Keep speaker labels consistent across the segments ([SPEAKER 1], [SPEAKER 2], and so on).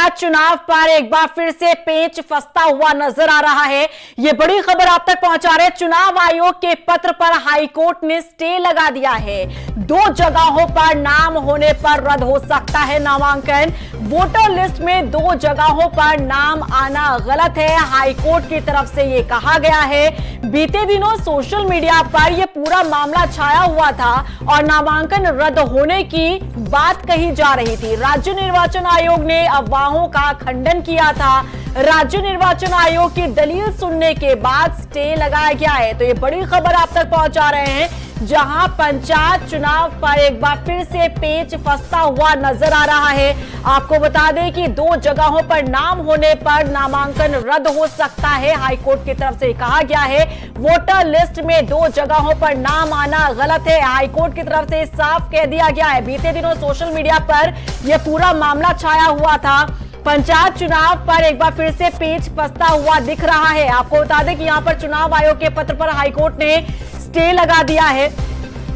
[SPEAKER 1] पंचायत चुनाव पर एक बार फिर से पेच फंसता हुआ नजर आ रहा है। यह बड़ी खबर आप तक पहुंचा रहे हैं। चुनाव आयोग के पत्र पर हाईकोर्ट ने स्टे लगा दिया है। 2 जगहों पर नाम होने पर रद्द हो सकता है नामांकन। वोटर लिस्ट में 2 जगहों पर नाम आना गलत है, हाईकोर्ट की तरफ से यह कहा गया है। बीते दिनों सोशल मीडिया पर यह पूरा मामला छाया हुआ था और नामांकन रद्द होने की बात कही जा रही थी। राज्य निर्वाचन आयोग ने अफवाहों का खंडन किया था। राज्य निर्वाचन आयोग की दलील सुनने के बाद स्टे लगाया गया है। तो ये बड़ी खबर आप तक पहुंचा रहे हैं, जहां पंचायत चुनाव पर एक बार फिर से पेच फंसता हुआ नजर आ रहा है। आपको बता दें कि 2 जगहों पर नाम होने पर नामांकन रद्द हो सकता है, हाईकोर्ट की तरफ से कहा गया है। वोटर लिस्ट में 2 जगहों पर नाम आना गलत है, हाईकोर्ट की तरफ से साफ कह दिया गया है। बीते दिनों सोशल मीडिया पर यह पूरा मामला छाया हुआ था। पंचायत चुनाव पर एक बार फिर से पेच फंसता हुआ दिख रहा है। आपको बता दें कि यहां पर चुनाव आयोग के पत्र पर हाईकोर्ट ने स्टे लगा दिया है।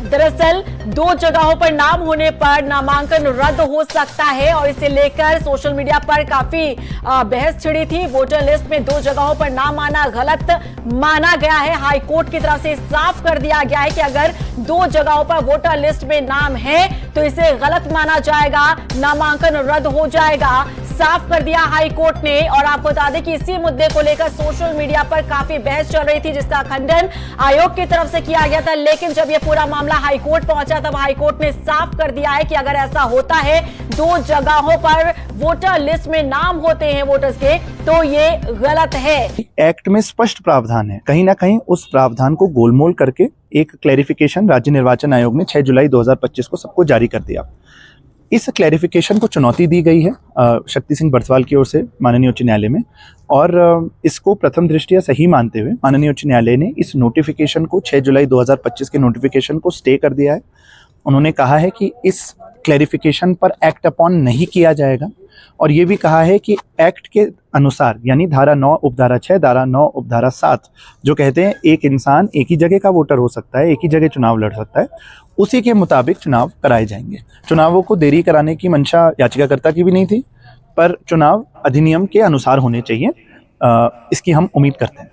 [SPEAKER 1] दरअसल 2 जगहों पर नाम होने पर नामांकन रद्द हो सकता है और इसे लेकर सोशल मीडिया पर काफी बहस छिड़ी थी। वोटर लिस्ट में 2 जगहों पर नाम आना गलत माना गया है। हाईकोर्ट की तरफ से साफ कर दिया गया है कि अगर 2 जगहों पर वोटर लिस्ट में नाम है तो इसे गलत माना जाएगा, नामांकन रद्द हो जाएगा। साफ कर दिया हाईकोर्ट ने। और आपको बता दें कि इसी मुद्दे को लेकर सोशल मीडिया पर काफी बहस चल रही थी, जिसका खंडन आयोग की तरफ से किया गया था। लेकिन जब यह पूरा मामला हाईकोर्ट पहुंचा तब हाईकोर्ट ने साफ कर दिया है कि अगर ऐसा होता है 2 जगहों पर वोटर लिस्ट में नाम होते हैं वोटर्स के, तो ये गलत है।
[SPEAKER 2] एक्ट में स्पष्ट प्रावधान है, कहीं ना कहीं उस प्रावधान को गोलमोल करके एक क्लैरिफिकेशन राज्य निर्वाचन आयोग ने 6 जुलाई 2025 को सबको जारी कर दिया। इस क्लैरिफिकेशन को चुनौती दी गई है शक्ति सिंह बरसवाल की ओर से माननीय उच्च न्यायालय में, और इसको प्रथम दृष्टया सही मानते हुए माननीय उच्च न्यायालय ने इस नोटिफिकेशन को 6 जुलाई 2025 के नोटिफिकेशन को स्टे कर दिया है। उन्होंने कहा है कि इस क्लैरिफिकेशन पर एक्ट अपॉन नहीं किया जाएगा, और ये भी कहा है कि एक्ट के अनुसार यानी धारा 9 उपधारा 6 धारा 9 उपधारा 7 जो कहते हैं एक इंसान एक ही जगह का वोटर हो सकता है, एक ही जगह चुनाव लड़ सकता है, उसी के मुताबिक चुनाव कराए जाएंगे। चुनावों को देरी कराने की मंशा याचिकाकर्ता की भी नहीं थी, पर चुनाव अधिनियम के अनुसार होने चाहिए, इसकी हम उम्मीद करते हैं।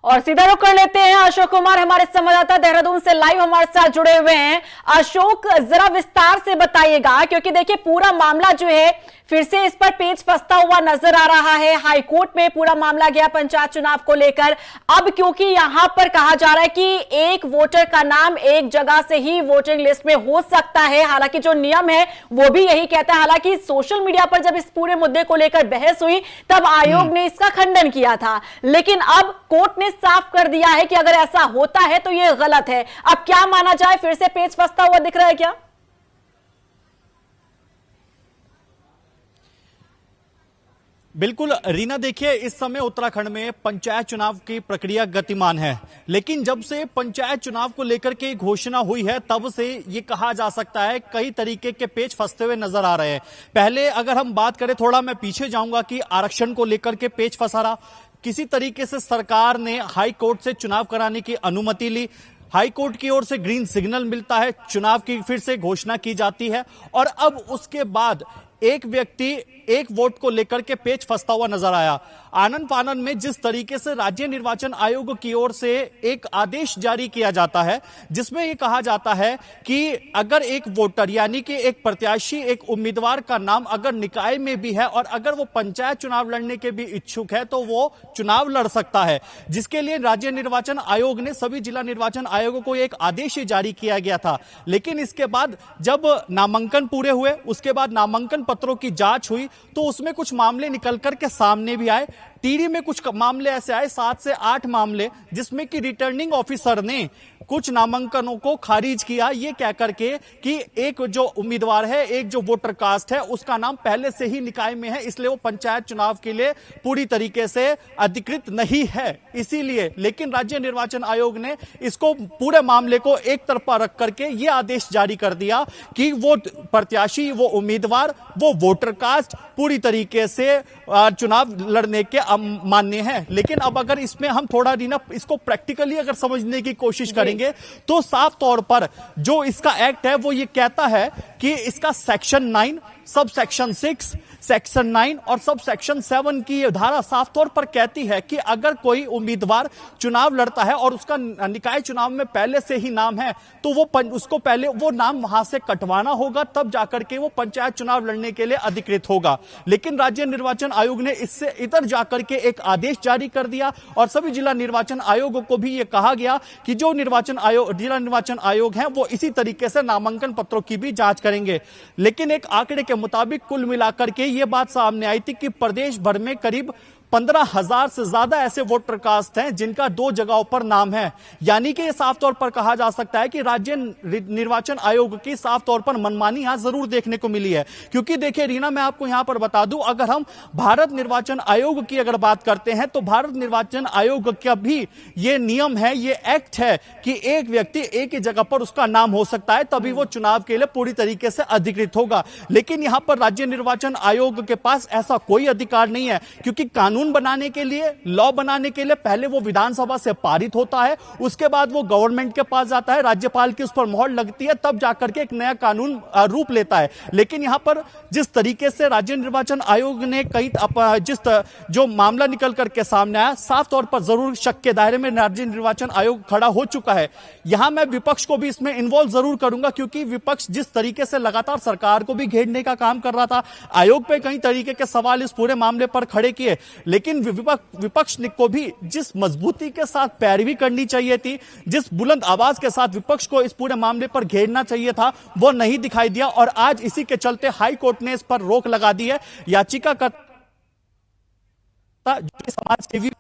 [SPEAKER 1] और सीधा रुख कर लेते हैं, अशोक कुमार हमारे संवाददाता देहरादून से लाइव हमारे साथ जुड़े हुए हैं। अशोक, जरा विस्तार से बताइएगा, क्योंकि देखिए पूरा मामला जो है फिर से इस पर पेच फंसता हुआ नजर आ रहा है। हाईकोर्ट में पूरा मामला गया पंचायत चुनाव को लेकर। अब क्योंकि यहां पर कहा जा रहा है कि एक वोटर का नाम एक जगह से ही वोटिंग लिस्ट में हो सकता है, हालांकि जो नियम है वो भी यही कहता है। हालांकि सोशल मीडिया पर जब इस पूरे मुद्दे को लेकर बहस हुई तब आयोग ने इसका खंडन किया था, लेकिन अब कोर्ट ने साफ कर दिया है कि अगर ऐसा होता है तो ये गलत है। अब क्या माना जाए, फिर से पेच फंसता हुआ दिख रहा है क्या?
[SPEAKER 3] बिल्कुल रीना, देखिए इस समय उत्तराखंड में पंचायत चुनाव की प्रक्रिया गतिमान है, लेकिन जब से पंचायत चुनाव को लेकर के घोषणा हुई है तब से ये कहा जा सकता है कई तरीके के पेच फंसते हुए नजर आ रहे हैं। पहले अगर हम बात करें, थोड़ा मैं पीछे जाऊंगा, कि आरक्षण को लेकर के पेच फंसा रहा। किसी तरीके से सरकार ने हाई कोर्ट से चुनाव कराने की अनुमति ली, हाई कोर्ट की ओर से ग्रीन सिग्नल मिलता है, चुनाव की फिर से घोषणा की जाती है, और अब उसके बाद एक व्यक्ति एक वोट को लेकर के पेच फंसता हुआ नजर आया। आनन फानन में जिस तरीके से राज्य निर्वाचन आयोग की ओर से एक आदेश जारी किया जाता है, जिसमें यह कहा जाता है कि अगर एक वोटर यानी कि एक प्रत्याशी, एक उम्मीदवार का नाम अगर निकाय में भी है और अगर वो पंचायत चुनाव लड़ने के भी इच्छुक है तो वो चुनाव लड़ सकता है, जिसके लिए राज्य निर्वाचन आयोग ने सभी जिला निर्वाचन आयोगों को एक आदेश जारी किया गया था। लेकिन इसके बाद जब नामांकन पूरे हुए, उसके बाद नामांकन पत्रों की जांच हुई तो उसमें कुछ मामले निकल कर के सामने भी आए। टीडी में कुछ मामले ऐसे आए, 7 से 8 मामले, जिसमें कि रिटर्निंग ऑफिसर ने कुछ नामांकनों को खारिज किया, ये कह करके कि एक जो उम्मीदवार है, एक जो वोटर कास्ट है, उसका नाम पहले से ही निकाय में है, इसलिए वो पंचायत चुनाव के लिए पूरी तरीके से अधिकृत नहीं है, इसीलिए। लेकिन राज्य निर्वाचन आयोग ने इसको पूरे मामले को एक तरफा रख करके ये आदेश जारी कर दिया कि वो प्रत्याशी, वो उम्मीदवार, वो वोटर कास्ट पूरी तरीके से चुनाव लड़ने के मान्य है। लेकिन अब अगर इसमें हम थोड़ा रीना इसको प्रैक्टिकली अगर समझने की कोशिश करेंगे तो साफ तौर पर जो इसका एक्ट है वो ये कहता है कि इसका सेक्शन 9 सब सेक्शन 6 सेक्शन 9 और सब सेक्शन 7 की ये धारा साफ तौर पर कहती है कि अगर कोई उम्मीदवार चुनाव लड़ता है और उसका निकाय चुनाव में पहले से ही नाम है तो उसको पहले वो नाम वहां से कटवाना होगा, तब जाकर के वो पंचायत चुनाव लड़ने के लिए अधिकृत होगा। लेकिन राज्य निर्वाचन आयोग ने इससे इधर जाकर के एक आदेश जारी कर दिया और सभी जिला निर्वाचन आयोगों को भी यह कहा गया कि जो जिला निर्वाचन आयोग है वो इसी तरीके से नामांकन पत्रों की भी जांच करेंगे। लेकिन एक आंकड़े के मुताबिक कुल मिलाकर के ये बात सामने आई थी कि प्रदेश भर में करीब 15,000 से ज्यादा ऐसे वोटर कास्ट हैं जिनका 2 जगहों पर नाम है। यानी कि यह साफ तौर पर कहा जा सकता है कि राज्य निर्वाचन आयोग की साफ तौर पर मनमानी यहां जरूर देखने को मिली है। क्योंकि देखिए रीना, मैं आपको यहां पर बता दूं, अगर हम भारत निर्वाचन आयोग की अगर बात करते हैं तो भारत निर्वाचन आयोग का भी यह नियम है, यह एक्ट है कि एक व्यक्ति एक ही जगह पर उसका नाम हो सकता है, तभी वो चुनाव के लिए पूरी तरीके से अधिकृत होगा। लेकिन यहां पर राज्य निर्वाचन आयोग के पास ऐसा कोई अधिकार नहीं है, क्योंकि कानून बनाने के लिए, लॉ बनाने के लिए पहले वो विधानसभा से पारित होता है, उसके बाद वो गवर्नमेंट के पास जाता है, राज्यपाल की उस पर मोहर लगती है, तब जाकर के एक नया कानून रूप लेता है। लेकिन यहां पर जिस तरीके से राज्य निर्वाचन आयोग ने जो मामला निकल करके सामने आया, साफ तौर पर जरूर शक के दायरे में राज्य निर्वाचन आयोग खड़ा हो चुका है। यहां मैं विपक्ष को भी इसमें इन्वॉल्व जरूर करूंगा, क्योंकि विपक्ष जिस तरीके से लगातार सरकार को भी घेरने का काम कर रहा था, आयोग पे कई तरीके के सवाल इस पूरे मामले पर खड़े किए, लेकिन विपक्ष को भी जिस मजबूती के साथ पैरवी करनी चाहिए थी, जिस बुलंद आवाज के साथ विपक्ष को इस पूरे मामले पर घेरना चाहिए था, वो नहीं दिखाई दिया। और आज इसी के चलते हाई कोर्ट ने इस पर रोक लगा दी है। याचिकाकर्ता समाजसेवी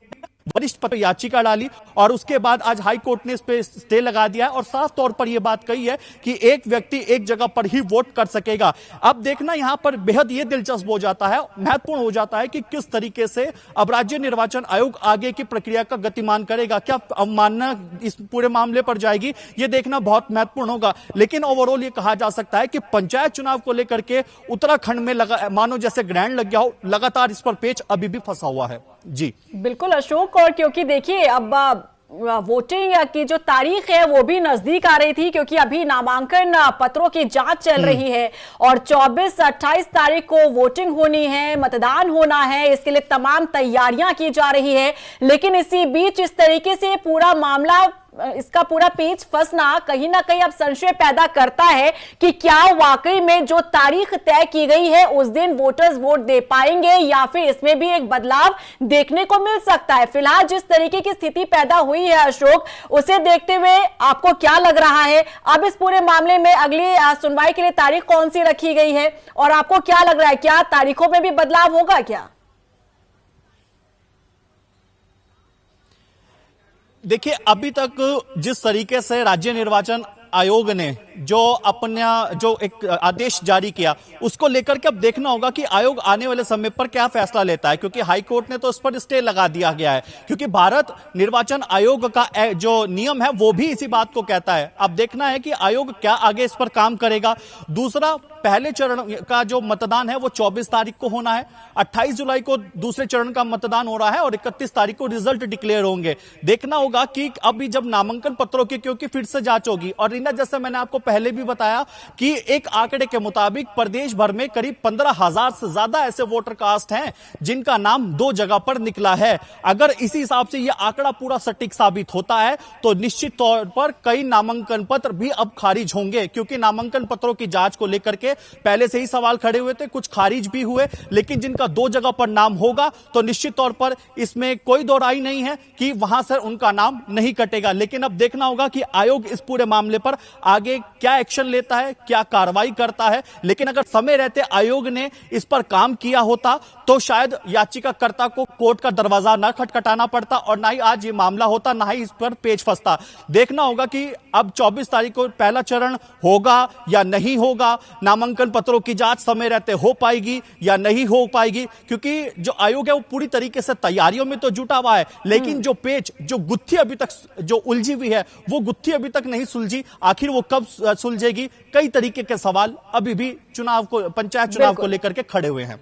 [SPEAKER 3] वरिष्ठ पर याचिका डाली और उसके बाद आज हाई कोर्ट ने इस पे स्टे लगा दिया है और साफ तौर पर यह बात कही है कि एक व्यक्ति एक जगह पर ही वोट कर सकेगा। अब देखना यहां पर बेहद यह दिलचस्प हो जाता है, महत्वपूर्ण हो जाता है कि किस तरीके से अब राज्य निर्वाचन आयोग आगे की प्रक्रिया का गतिमान करेगा। क्या अवमानना इस पूरे मामले पर जाएगी, यह देखना बहुत महत्वपूर्ण होगा। लेकिन ओवरऑल यह कहा जा सकता है कि पंचायत चुनाव को लेकर के उत्तराखंड में मानो जैसे ग्रैंड लग गया हो, लगातार इस पर पेच अभी भी फंसा हुआ है। जी
[SPEAKER 1] बिल्कुल अशोक, और क्योंकि देखिए अब वोटिंग की जो तारीख है वो भी नजदीक आ रही थी, क्योंकि अभी नामांकन पत्रों की जांच चल रही है और 24-28 तारीख को वोटिंग होनी है, मतदान होना है, इसके लिए तमाम तैयारियां की जा रही है। लेकिन इसी बीच इस तरीके से पूरा मामला, इसका पूरा पेच फंसना कहीं ना कहीं अब संशय पैदा करता है कि क्या वाकई में जो तारीख तय की गई है उस दिन वोटर्स वोट दे पाएंगे या फिर इसमें भी एक बदलाव देखने को मिल सकता है। फिलहाल जिस तरीके की स्थिति पैदा हुई है अशोक, उसे देखते हुए आपको क्या लग रहा है? अब इस पूरे मामले में अगली सुनवाई के लिए तारीख कौन सी रखी गई है और आपको क्या लग रहा है, क्या तारीखों में भी बदलाव होगा क्या?
[SPEAKER 3] देखिए, अभी तक जिस तरीके से राज्य निर्वाचन आयोग ने जो एक आदेश जारी किया, उसको लेकर के अब देखना होगा कि आयोग आने वाले समय पर क्या फैसला लेता है, क्योंकि हाई कोर्ट ने तो उस पर स्टे लगा दिया गया है, क्योंकि भारत निर्वाचन आयोग का जो नियम है वो भी इसी बात को कहता है। अब देखना है कि आयोग क्या आगे इस पर काम करेगा। दूसरा, पहले चरण का जो मतदान है वो 24 तारीख को होना है, 28 जुलाई को दूसरे चरण का मतदान हो रहा है और 31 तारीख को रिजल्ट डिक्लेयर होंगे। देखना होगा कि अभी जब नामांकन पत्रों की क्योंकि फिर से जांच होगी, और रीना जैसे मैंने आपको पहले भी बताया कि एक आंकड़े के मुताबिक प्रदेश भर में करीब 15,000 से ज्यादा ऐसे वोटर कास्ट हैं जिनका नाम 2 जगह पर निकला है। अगर इसी हिसाब से यह आंकड़ा पूरा सटीक साबित होता है तो निश्चित तौर पर कई नामांकन पत्र भी अब खारिज होंगे, क्योंकि नामांकन पत्रों की जांच को लेकर के पहले से ही सवाल खड़े हुए थे, कुछ खारिज भी हुए। लेकिन जिनका 2 जगह पर नाम होगा तो निश्चित तौर पर इसमें कोई दो राय नहीं है कि वहां से उनका नाम नहीं कटेगा। लेकिन अब देखना होगा कि आयोग इस पूरे मामले पर आगे क्या एक्शन लेता है, क्या कार्रवाई करता है। लेकिन अगर समय रहते आयोग ने इस पर काम किया होता तो शायद याचिकाकर्ता को कोर्ट का दरवाजा ना खटखटाना पड़ता और ना ही आज ये मामला होता, ना ही इस पर पेच फंसता। देखना होगा कि अब 24 तारीख को पहला चरण होगा या नहीं होगा, नामांकन पत्रों की जांच समय रहते हो पाएगी या नहीं हो पाएगी, क्योंकि जो आयोग है वो पूरी तरीके से तैयारियों में तो जुटा हुआ है, लेकिन जो पेच, जो गुत्थी अभी तक जो उलझी हुई है वो गुत्थी अभी तक नहीं सुलझी। आखिर वो कब सुलझेगी? कई तरीके के सवाल अभी भी पंचायत चुनाव को लेकर के खड़े हुए हैं।